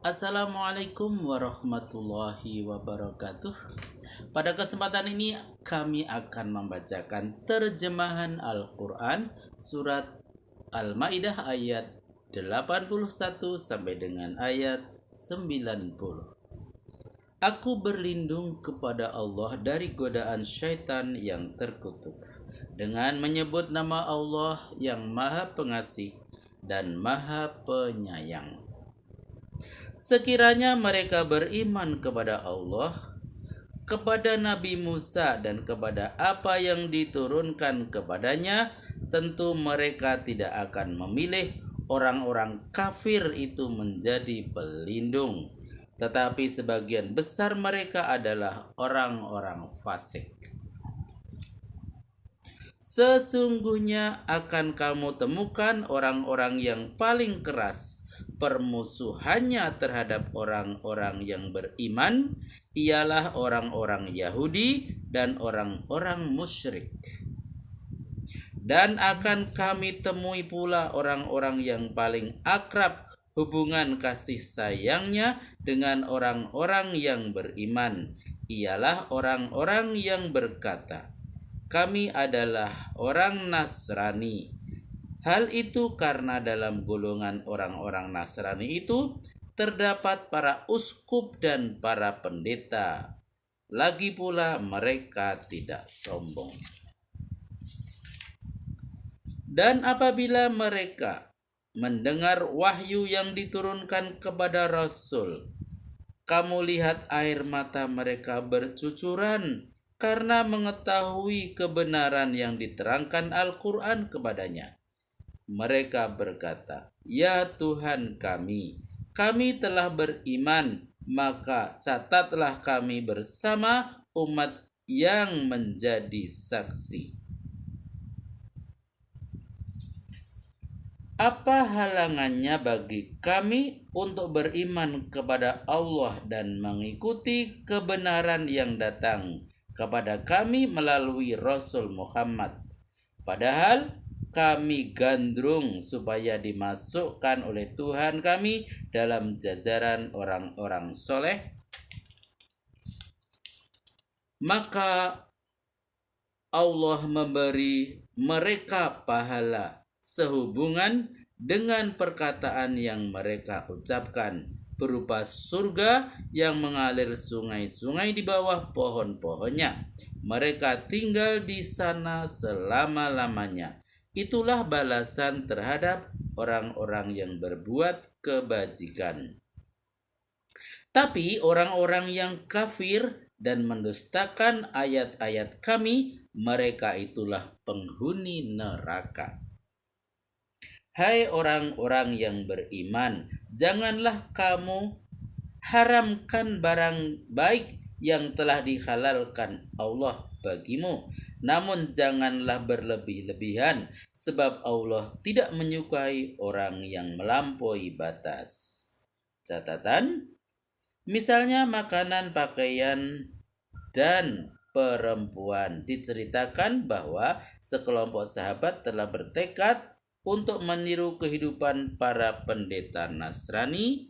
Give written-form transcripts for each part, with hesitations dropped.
Assalamualaikum warahmatullahi wabarakatuh. Pada kesempatan ini kami akan membacakan terjemahan Al-Quran surat Al-Maidah ayat 81 sampai dengan ayat 90. Aku berlindung kepada Allah dari godaan syaitan yang terkutuk dengan menyebut nama Allah yang Maha Pengasih dan Maha Penyayang. Sekiranya mereka beriman kepada Allah, kepada Nabi Musa dan kepada apa yang diturunkan kepadanya, tentu mereka tidak akan memilih orang-orang kafir itu menjadi pelindung. Tetapi sebagian besar mereka adalah orang-orang fasik. Sesungguhnya akan kamu temukan orang-orang yang paling keras permusuhannya terhadap orang-orang yang beriman ialah orang-orang Yahudi dan orang-orang musyrik. Dan akan kami temui pula orang-orang yang paling akrab hubungan kasih sayangnya dengan orang-orang yang beriman ialah orang-orang yang berkata, kami adalah orang Nasrani. Hal itu karena dalam golongan orang-orang Nasrani itu terdapat para uskup dan para pendeta. Lagi pula mereka tidak sombong. Dan apabila mereka mendengar wahyu yang diturunkan kepada Rasul, kamu lihat air mata mereka bercucuran karena mengetahui kebenaran yang diterangkan Al-Quran kepadanya. Mereka berkata, ya Tuhan kami telah beriman, maka catatlah kami bersama umat yang menjadi saksi. Apa halangannya bagi kami untuk beriman kepada Allah dan mengikuti kebenaran yang datang kepada kami melalui Rasul Muhammad? Padahal kami gandrung supaya dimasukkan oleh Tuhan kami dalam jajaran orang-orang soleh. Maka Allah memberi mereka pahala sehubungan dengan perkataan yang mereka ucapkan, berupa surga yang mengalir sungai-sungai di bawah pohon-pohonnya. Mereka tinggal di sana selama-lamanya. Itulah balasan terhadap orang-orang yang berbuat kebajikan. Tapi orang-orang yang kafir dan mendustakan ayat-ayat kami, mereka itulah penghuni neraka. Hai orang-orang yang beriman, janganlah kamu haramkan barang baik yang telah dihalalkan Allah bagimu. Namun janganlah berlebih-lebihan, sebab Allah tidak menyukai orang yang melampaui batas. Catatan, misalnya makanan, pakaian, dan perempuan. Diceritakan bahwa sekelompok sahabat telah bertekad untuk meniru kehidupan para pendeta Nasrani,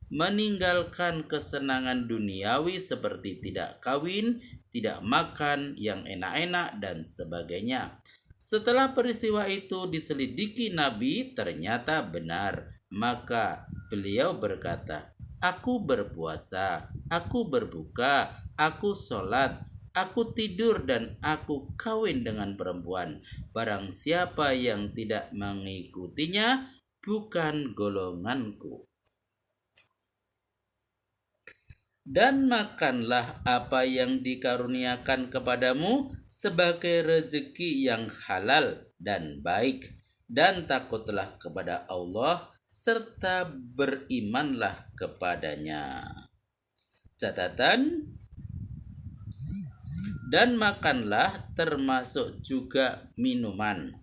meninggalkan kesenangan duniawi seperti tidak kawin, tidak makan yang enak-enak, dan sebagainya. Setelah peristiwa itu diselidiki Nabi, ternyata benar. Maka beliau berkata, aku berpuasa, aku berbuka, aku sholat, aku tidur, dan aku kawin dengan perempuan. Barang siapa yang tidak mengikutinya bukan golonganku. Dan makanlah apa yang dikaruniakan kepadamu sebagai rezeki yang halal dan baik, dan takutlah kepada Allah serta berimanlah kepadanya. Catatan, dan makanlah termasuk juga minuman.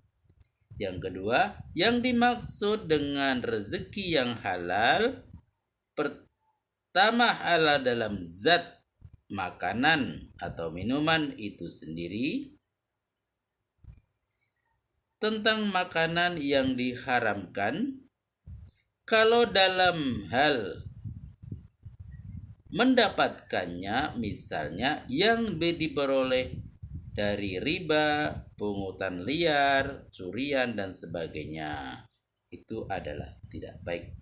Yang kedua, yang dimaksud dengan rezeki yang halal, pertama halal dalam zat makanan atau minuman itu sendiri. Tentang makanan yang diharamkan, kalau dalam hal mendapatkannya misalnya yang diperoleh dari riba, pungutan liar, curian dan sebagainya. Itu adalah tidak baik.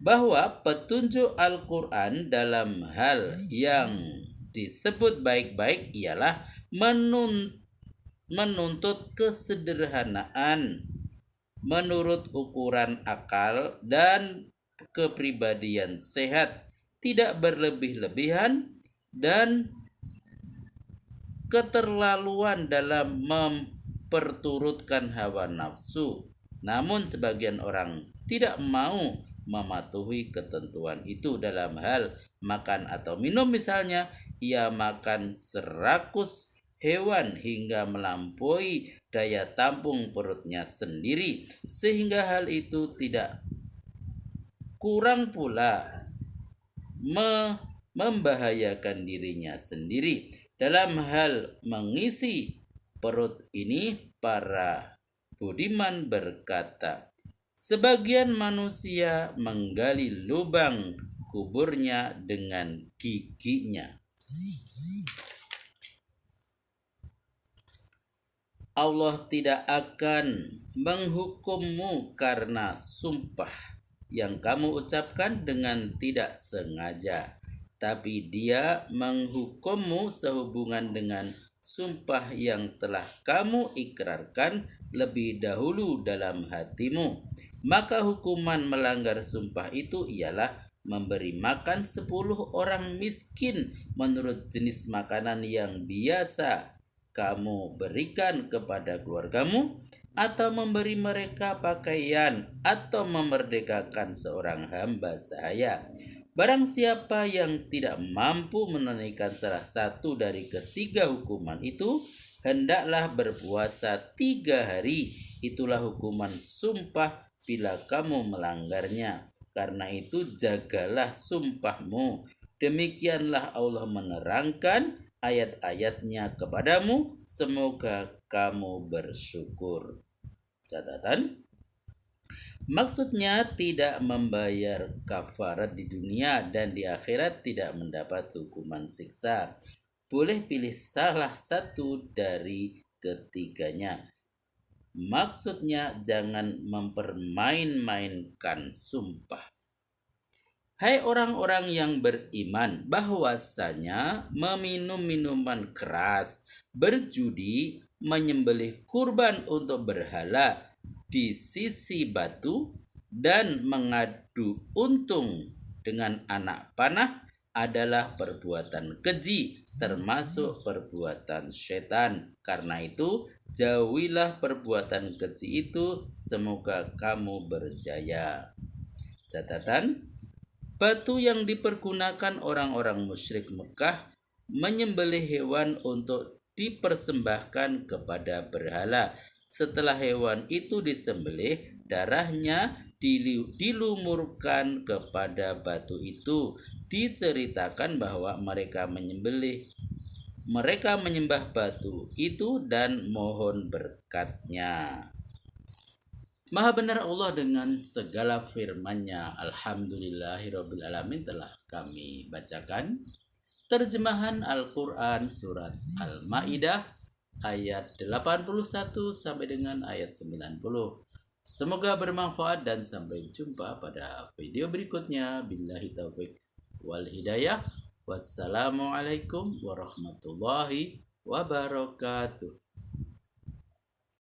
Bahwa petunjuk Al-Quran dalam hal yang disebut baik-baik ialah menuntut kesederhanaan menurut ukuran akal dan kepribadian sehat, tidak berlebih-lebihan dan keterlaluan dalam memperturutkan hawa nafsu. Namun sebagian orang tidak mau mematuhi ketentuan itu dalam hal makan atau minum. Misalnya, ia makan serakus hewan hingga melampaui daya tampung perutnya sendiri, sehingga hal itu tidak kurang pula membahayakan dirinya sendiri. Dalam hal mengisi perut ini, para budiman berkata, sebagian manusia menggali lubang kuburnya dengan giginya. Allah tidak akan menghukummu karena sumpah yang kamu ucapkan dengan tidak sengaja, tapi Dia menghukummu sehubungan dengan sumpah yang telah kamu ikrarkan lebih dahulu dalam hatimu. Maka hukuman melanggar sumpah itu ialah memberi makan 10 orang miskin menurut jenis makanan yang biasa kamu berikan kepada keluargamu, atau memberi mereka pakaian, atau memerdekakan seorang hamba sahaya. Barang siapa yang tidak mampu menunaikan salah satu dari ketiga hukuman itu, hendaklah berpuasa 3 hari. Itulah hukuman sumpah bila kamu melanggarnya. Karena itu jagalah sumpahmu. Demikianlah Allah menerangkan ayat-ayatnya kepadamu, semoga kamu bersyukur. Catatan, maksudnya tidak membayar kafarat di dunia dan di akhirat tidak mendapat hukuman siksa. Boleh pilih salah satu dari ketiganya. Maksudnya jangan mempermain-mainkan sumpah. Hai orang-orang yang beriman, bahwasanya meminum minuman keras, berjudi, menyembelih kurban untuk berhala di sisi batu, dan mengadu untung dengan anak panah adalah perbuatan keji, termasuk perbuatan setan. Karena itu, jauhilah perbuatan keji itu, semoga kamu berjaya. Catatan, batu yang dipergunakan orang-orang musyrik Mekah menyembelih hewan untuk dipersembahkan kepada berhala. Setelah hewan itu disembelih, darahnya dilumurkan kepada batu itu. Diceritakan bahwa mereka menyembah batu itu dan mohon berkatnya. Maha benar Allah dengan segala firman-Nya. Alhamdulillahirrabbilalamin. Telah kami bacakan terjemahan Al-Quran surat Al-Ma'idah ayat 81 sampai dengan ayat 90. Semoga bermanfaat dan sampai jumpa pada video berikutnya. Billahi taufiq wal hidayah. Wassalamualaikum warahmatullahi wabarakatuh.